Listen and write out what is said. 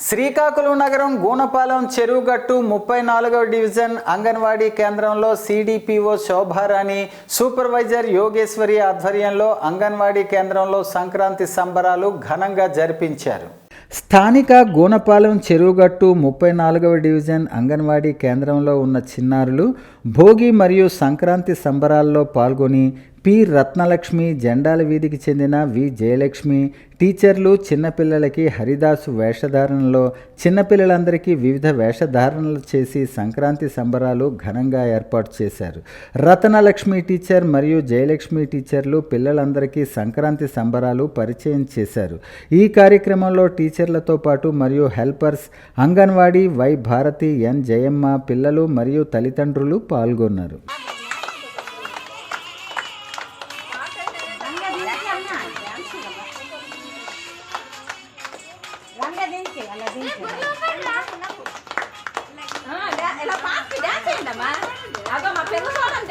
శ్రీకాకుళం నగరం గూనపాలెం చెరువుగట్టు 34వ డివిజన్ అంగన్వాడీ కేంద్రంలో CDPO Shobharani, supervisor Yogeshwari ఆధ్వర్యంలో అంగన్వాడీ కేంద్రంలో సంక్రాంతి సంబరాలు ఘనంగా జరిపించారు. స్థానిక గూనపాలెం చెరువుగట్టు 34వ డివిజన్ అంగన్వాడీ కేంద్రంలో ఉన్న చిన్నారులు భోగి మరియు సంక్రాంతి సంబరాల్లో పాల్గొని పి రత్నలక్ష్మి, జెండాల వీధికి చెందిన వి జయలక్ష్మి, టీచర్లు చిన్నపిల్లలకి హరిదాసు వేషధారణలో చిన్నపిల్లలందరికీ వివిధ వేషధారణలు చేసి సంక్రాంతి సంబరాలు ఘనంగా ఏర్పాటు చేశారు. రత్నలక్ష్మి టీచర్ మరియు జయలక్ష్మి టీచర్లు పిల్లలందరికీ సంక్రాంతి సంబరాలు పరిచయం చేశారు. ఈ కార్యక్రమంలో టీచర్లతో పాటు మరియు హెల్పర్స్ అంగన్వాడీ వై భారతి, ఎన్ జయమ్మ, పిల్లలు మరియు తల్లిదండ్రులు పాల్గొన్నారు. ఎలా పాపి డాన్స్ అయిందమ్మా అదో మా పెరుగు చూడండి